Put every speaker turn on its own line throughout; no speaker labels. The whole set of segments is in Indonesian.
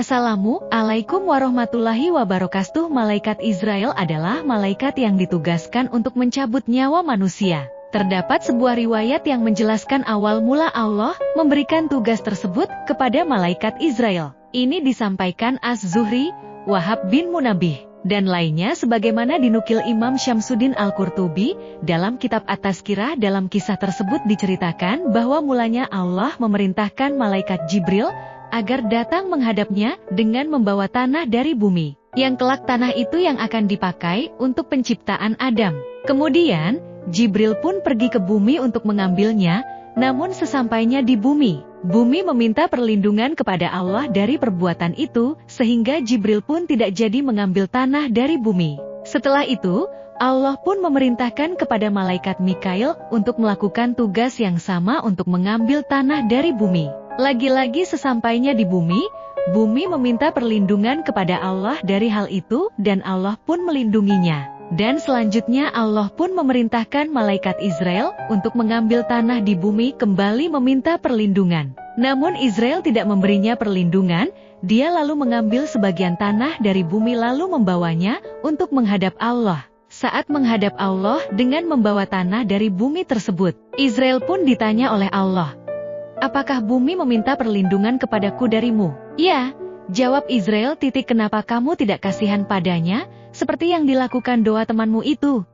Assalamualaikum warahmatullahi wabarakatuh. Malaikat Israel adalah malaikat yang ditugaskan untuk mencabut nyawa manusia. Terdapat sebuah riwayat yang menjelaskan awal mula Allah memberikan tugas tersebut kepada malaikat Israel. Ini disampaikan Az-Zuhri, Wahab bin Munabbih, dan lainnya sebagaimana dinukil Imam Syamsuddin Al-Qurtubi dalam kitab At-Tazkirah. Dalam kisah tersebut diceritakan bahwa mulanya Allah memerintahkan malaikat Jibril agar datang menghadapnya dengan membawa tanah dari bumi, yang kelak tanah itu yang akan dipakai untuk penciptaan Adam. Kemudian, Jibril pun pergi ke bumi untuk mengambilnya, namun sesampainya di bumi, bumi meminta perlindungan kepada Allah dari perbuatan itu, sehingga Jibril pun tidak jadi mengambil tanah dari bumi. Setelah itu, Allah pun memerintahkan kepada malaikat Mikail untuk melakukan tugas yang sama untuk mengambil tanah dari bumi. Lagi-lagi sesampainya di bumi, bumi meminta perlindungan kepada Allah dari hal itu dan Allah pun melindunginya. Dan selanjutnya Allah pun memerintahkan malaikat Israel untuk mengambil tanah di bumi kembali meminta perlindungan. Namun Israel tidak memberinya perlindungan, dia lalu mengambil sebagian tanah dari bumi lalu membawanya untuk menghadap Allah. Saat menghadap Allah dengan membawa tanah dari bumi tersebut, Israel pun ditanya oleh Allah, "Apakah bumi meminta perlindungan kepadaku darimu?" "Ya," jawab Israel. "Kenapa kamu tidak kasihan padanya, seperti yang dilakukan doa temanmu itu?"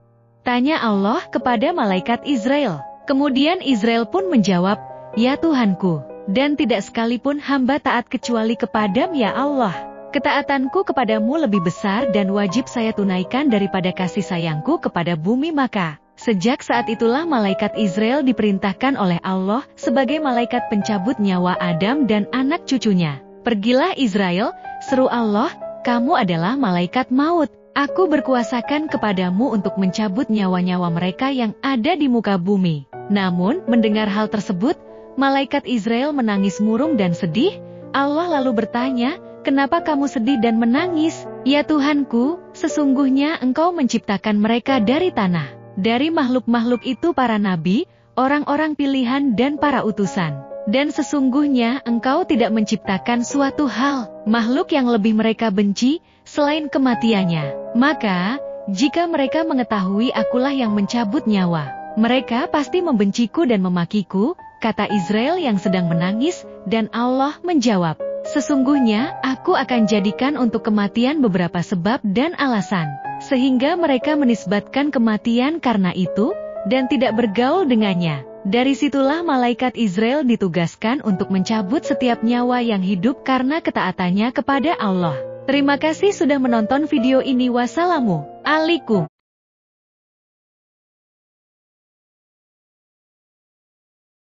tanya Allah kepada malaikat Israel. Kemudian Israel pun menjawab, "Ya Tuhanku, dan tidak sekalipun hamba taat kecuali kepadamu ya Allah. Ketaatanku kepadamu lebih besar dan wajib saya tunaikan daripada kasih sayangku kepada bumi." Maka sejak saat itulah malaikat Israel diperintahkan oleh Allah sebagai malaikat pencabut nyawa Adam dan anak cucunya. "Pergilah Israel," seru Allah, "kamu adalah malaikat maut. Aku berkuasakan kepadamu untuk mencabut nyawa-nyawa mereka yang ada di muka bumi." Namun, mendengar hal tersebut, malaikat Israel menangis murung dan sedih. Allah lalu bertanya, "Kenapa kamu sedih dan menangis?" "Ya Tuhanku, sesungguhnya Engkau menciptakan mereka dari tanah. Dari makhluk-makhluk itu para nabi, orang-orang pilihan dan para utusan. Dan sesungguhnya Engkau tidak menciptakan suatu hal, makhluk yang lebih mereka benci, selain kematiannya. Maka, jika mereka mengetahui akulah yang mencabut nyawa, mereka pasti membenciku dan memakiku," kata Israel yang sedang menangis, dan Allah menjawab, "Sesungguhnya aku akan jadikan untuk kematian beberapa sebab dan alasan, sehingga mereka menisbatkan kematian karena itu, dan tidak bergaul dengannya." Dari situlah malaikat Israel ditugaskan untuk mencabut setiap nyawa yang hidup karena ketaatannya kepada Allah. Terima kasih sudah menonton video ini. Wassalamualaikum.